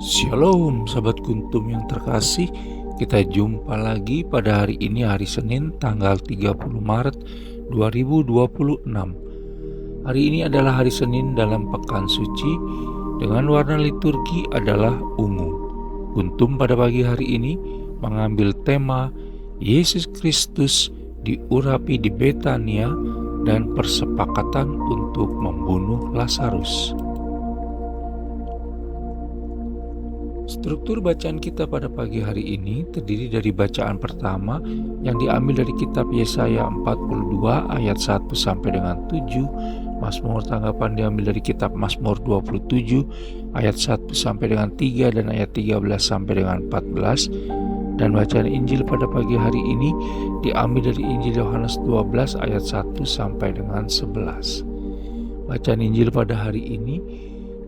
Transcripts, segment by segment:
Shalom sahabat Kuntum yang terkasih. Kita jumpa lagi pada hari ini, hari Senin tanggal 30 Maret 2026. Hari ini adalah hari Senin dalam pekan suci dengan warna liturgi adalah ungu. Kuntum pada pagi hari ini mengambil tema Yesus Kristus diurapi di Betania dan persepakatan untuk membunuh Lazarus. Struktur bacaan kita pada pagi hari ini terdiri dari bacaan pertama yang diambil dari kitab Yesaya 42 ayat 1 sampai dengan 7, Mazmur tanggapan diambil dari kitab Mazmur 27 ayat 1 sampai dengan 3 dan ayat 13 sampai dengan 14, dan bacaan Injil pada pagi hari ini diambil dari Injil Yohanes 12 ayat 1 sampai dengan 11. Bacaan Injil pada hari ini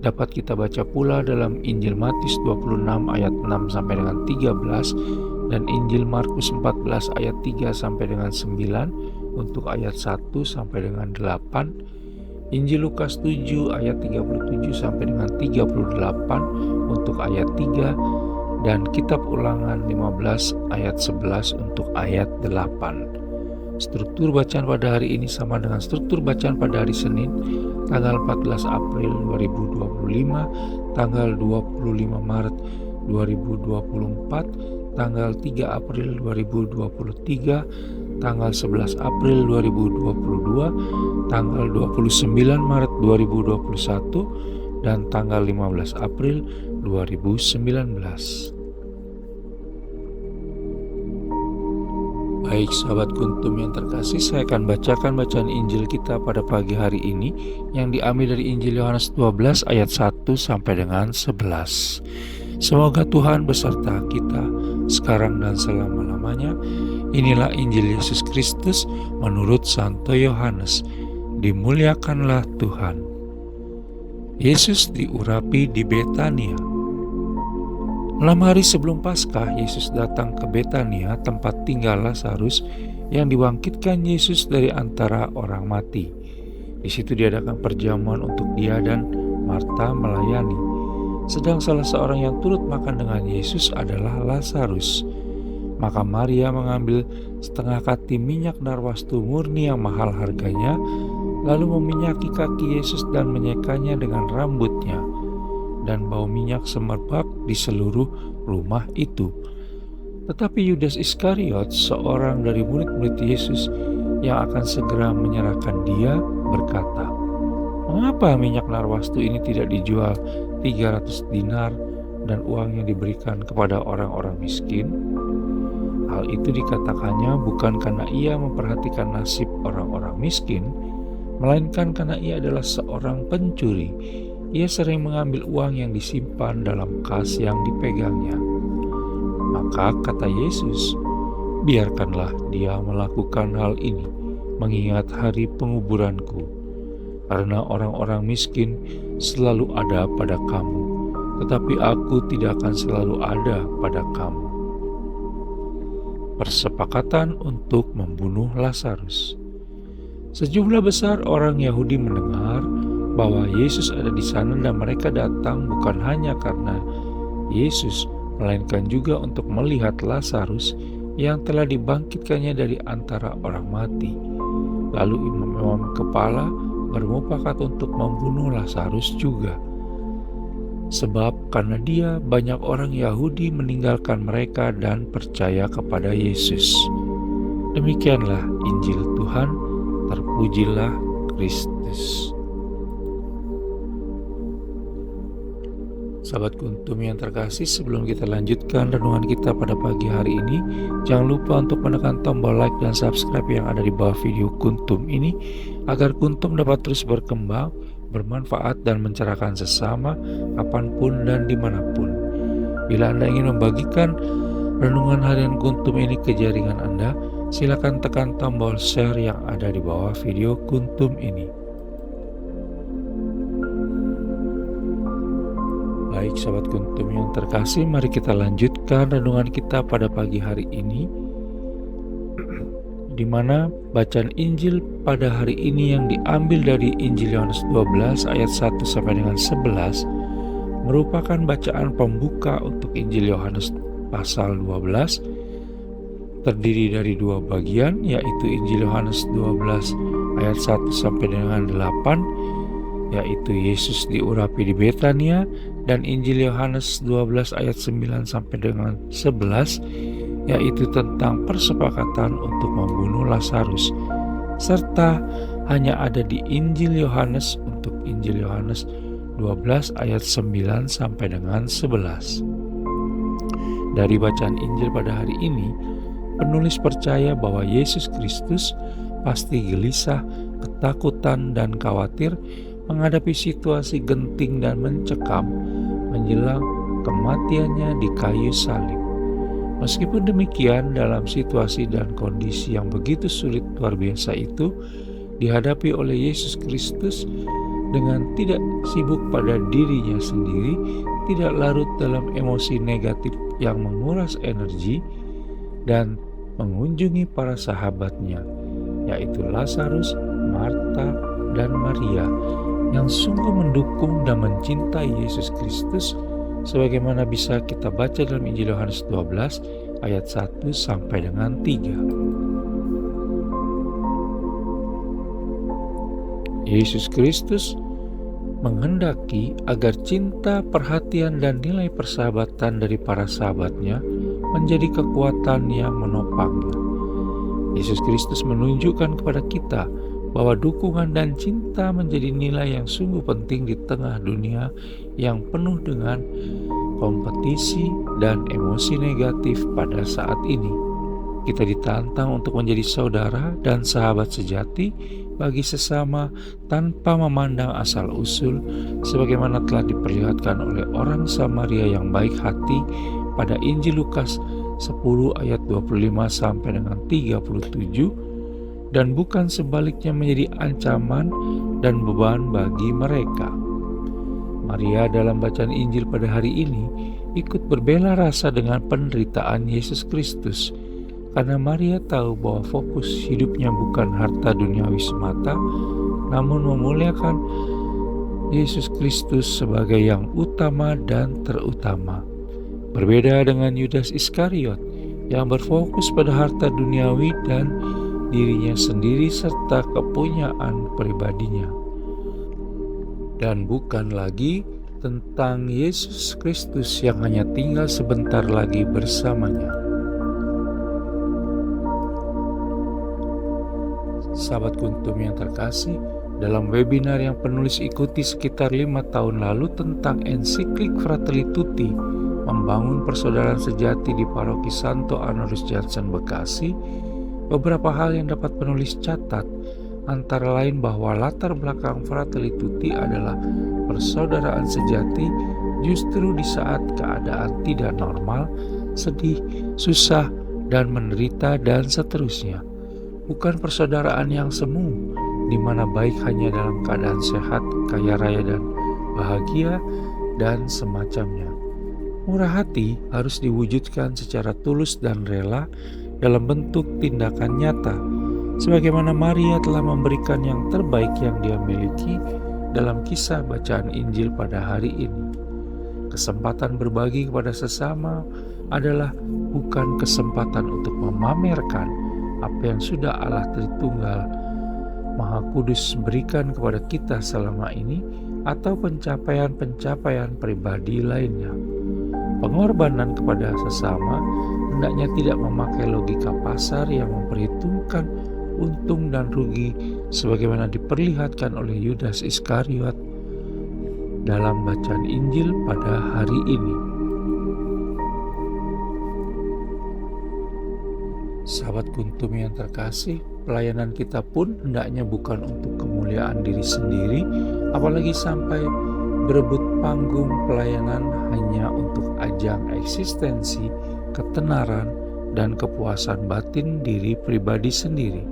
dapat kita baca pula dalam Injil Matius 26 ayat 6 sampai dengan 13 dan Injil Markus 14 ayat 3 sampai dengan 9 untuk ayat 1 sampai dengan 8, Injil Lukas 7 ayat 37 sampai dengan 38 untuk ayat 3, dan Kitab Ulangan 15 ayat 11 untuk ayat 8. Struktur bacaan pada hari ini sama dengan struktur bacaan pada hari Senin tanggal 14 April 2025, tanggal 25 Maret 2024, tanggal 3 April 2023, tanggal 11 April 2022, tanggal 29 Maret 2021, dan tanggal 15 April 2019. Baik sahabat Kuntum yang terkasih, saya akan bacakan bacaan Injil kita pada pagi hari ini yang diambil dari Injil Yohanes 12 ayat 1 sampai dengan 11. Semoga Tuhan beserta kita sekarang dan selama-lamanya. Inilah Injil Yesus Kristus menurut Santo Yohanes. Dimuliakanlah Tuhan. Yesus diurapi di Betania. 6 hari sebelum Paskah, Yesus datang ke Betania, tempat tinggal Lazarus yang dibangkitkan Yesus dari antara orang mati. Di situ diadakan perjamuan untuk dia dan Marta melayani. Sedang salah seorang yang turut makan dengan Yesus adalah Lazarus. Maka Maria mengambil setengah kati minyak narwastu murni yang mahal harganya, lalu meminyaki kaki Yesus dan menyekanya dengan rambutnya. Dan bau minyak semerbak di seluruh rumah itu. Tetapi Yudas Iskariot, seorang dari murid-murid Yesus yang akan segera menyerahkan dia, berkata, "Mengapa minyak narwastu ini tidak dijual 300 dinar dan uangnya diberikan kepada orang-orang miskin?" Hal itu dikatakannya bukan karena ia memperhatikan nasib orang-orang miskin, melainkan karena ia adalah seorang pencuri. Ia sering mengambil uang yang disimpan dalam kas yang dipegangnya. Maka kata Yesus, "Biarkanlah dia melakukan hal ini, mengingat hari penguburanku. Karena orang-orang miskin selalu ada pada kamu, tetapi aku tidak akan selalu ada pada kamu." Persepakatan untuk membunuh Lazarus. Sejumlah besar orang Yahudi mendengar bahwa Yesus ada di sana dan mereka datang bukan hanya karena Yesus, melainkan juga untuk melihat Lazarus yang telah dibangkitkannya dari antara orang mati. Lalu imam-imam kepala bermufakat untuk membunuh Lazarus juga. Sebab karena dia, banyak orang Yahudi meninggalkan mereka dan percaya kepada Yesus. Demikianlah Injil Tuhan, terpujilah Kristus. Sahabat Kuntum yang terkasih, sebelum kita lanjutkan renungan kita pada pagi hari ini, jangan lupa untuk menekan tombol like dan subscribe yang ada di bawah video Kuntum ini, agar Kuntum dapat terus berkembang, bermanfaat dan mencerahkan sesama kapanpun dan dimanapun. Bila Anda ingin membagikan renungan harian Kuntum ini ke jaringan Anda, silakan tekan tombol share yang ada di bawah video Kuntum ini. Baik sahabat Kuntum yang terkasih, mari kita lanjutkan renungan kita pada pagi hari ini, di mana bacaan Injil pada hari ini yang diambil dari Injil Yohanes 12 ayat 1 sampai dengan 11 merupakan bacaan pembuka untuk Injil Yohanes pasal 12, terdiri dari dua bagian, yaitu Injil Yohanes 12 ayat 1 sampai dengan 8, yaitu Yesus diurapi di Betania, dan Injil Yohanes 12 ayat 9 sampai dengan 11, yaitu tentang persepakatan untuk membunuh Lazarus, serta hanya ada di Injil Yohanes untuk Injil Yohanes 12 ayat 9 sampai dengan 11. Dari bacaan Injil pada hari ini, penulis percaya bahwa Yesus Kristus pasti gelisah, ketakutan, dan khawatir menghadapi situasi genting dan mencekam menjelang kematiannya di kayu salib. Meskipun demikian, dalam situasi dan kondisi yang begitu sulit luar biasa itu, dihadapi oleh Yesus Kristus dengan tidak sibuk pada dirinya sendiri, tidak larut dalam emosi negatif yang menguras energi, dan mengunjungi para sahabatnya, yaitu Lazarus, Marta, dan Maria, yang sungguh mendukung dan mencintai Yesus Kristus, sebagaimana bisa kita baca dalam Injil Yohanes 12 ayat 1 sampai dengan 3. Yesus Kristus menghendaki agar cinta, perhatian, dan nilai persahabatan dari para sahabatnya menjadi kekuatan yang menopangnya. Yesus Kristus menunjukkan kepada kita bahwa dukungan dan cinta menjadi nilai yang sungguh penting di tengah dunia yang penuh dengan kompetisi dan emosi negatif pada saat ini. Kita ditantang untuk menjadi saudara dan sahabat sejati bagi sesama tanpa memandang asal-usul, sebagaimana telah diperlihatkan oleh orang Samaria yang baik hati pada Injil Lukas 10 ayat 25 sampai dengan 37, dan bukan sebaliknya menjadi ancaman dan beban bagi mereka. Maria dalam bacaan Injil pada hari ini ikut berbela rasa dengan penderitaan Yesus Kristus, karena Maria tahu bahwa fokus hidupnya bukan harta duniawi semata, namun memuliakan Yesus Kristus sebagai yang utama dan terutama. Berbeda dengan Yudas Iskariot yang berfokus pada harta duniawi dan dirinya sendiri serta kepunyaan pribadinya, dan bukan lagi tentang Yesus Kristus yang hanya tinggal sebentar lagi bersamanya. Sahabat Kuntum yang terkasih, dalam webinar yang penulis ikuti sekitar 5 tahun lalu tentang ensiklik Fratelli Tutti, membangun persaudaraan sejati di Paroki Santo Honoris Jansen Bekasi, beberapa hal yang dapat penulis catat, antara lain bahwa latar belakang Fratelli Tutti adalah persaudaraan sejati justru di saat keadaan tidak normal, sedih, susah, dan menderita, dan seterusnya. Bukan persaudaraan yang semu, di mana baik hanya dalam keadaan sehat, kaya raya, dan bahagia, dan semacamnya. Murah hati harus diwujudkan secara tulus dan rela dalam bentuk tindakan nyata, sebagaimana Maria telah memberikan yang terbaik yang dia miliki dalam kisah bacaan Injil pada hari ini. Kesempatan berbagi kepada sesama adalah bukan kesempatan untuk memamerkan apa yang sudah Allah Tritunggal Maha Kudus berikan kepada kita selama ini, atau pencapaian-pencapaian pribadi lainnya. Pengorbanan kepada sesama hendaknya tidak memakai logika pasar yang memperhitungkan untung dan rugi, sebagaimana diperlihatkan oleh Yudas Iskariot dalam bacaan Injil pada hari ini. Sahabat Kuntum yang terkasih, pelayanan kita pun hendaknya bukan untuk kemuliaan diri sendiri, apalagi sampai berebut panggung pelayanan hanya untuk ajang eksistensi, ketenaran, dan kepuasan batin diri pribadi sendiri.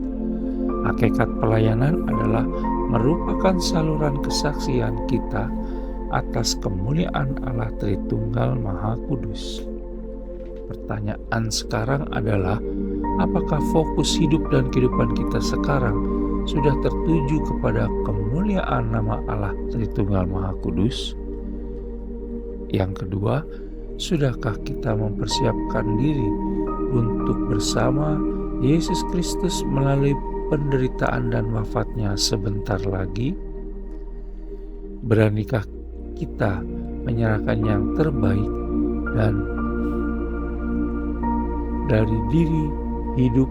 Hakikat pelayanan adalah merupakan saluran kesaksian kita atas kemuliaan Allah Tritunggal Maha Kudus. Pertanyaan sekarang adalah, apakah fokus hidup dan kehidupan kita sekarang sudah tertuju kepada kemuliaan nama Allah Tritunggal Maha Kudus? Yang kedua, sudahkah kita mempersiapkan diri untuk bersama Yesus Kristus melalui penderitaan dan wafatnya sebentar lagi? Beranikah kita menyerahkan yang terbaik dan dari diri, hidup,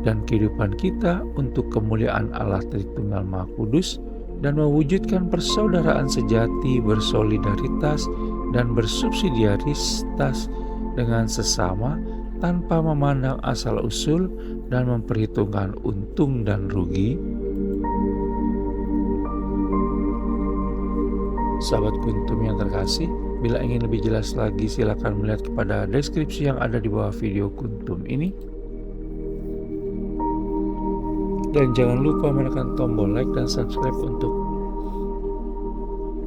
dan kehidupan kita untuk kemuliaan Allah Tritunggal Maha Kudus dan mewujudkan persaudaraan sejati, bersolidaritas, dan bersubsidiaritas dengan sesama tanpa memandang asal-usul dan memperhitungkan untung dan rugi? Sahabat Kuntum yang terkasih, bila ingin lebih jelas lagi silakan melihat kepada deskripsi yang ada di bawah video Kuntum ini. Dan jangan lupa menekan tombol like dan subscribe untuk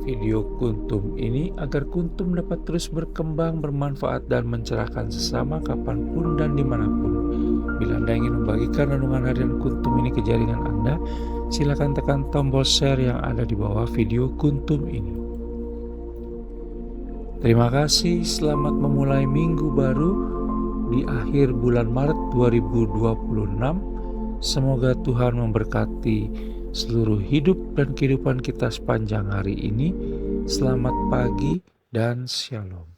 video Kuntum ini agar Kuntum dapat terus berkembang, bermanfaat, dan mencerahkan sesama kapanpun dan dimanapun. Bila Anda ingin membagikan renungan harian Kuntum ini ke jaringan Anda, silakan tekan tombol share yang ada di bawah video Kuntum ini. Terima kasih, selamat memulai minggu baru di akhir bulan Maret 2026. Semoga Tuhan memberkati seluruh hidup dan kehidupan kita sepanjang hari ini. Selamat pagi dan shalom.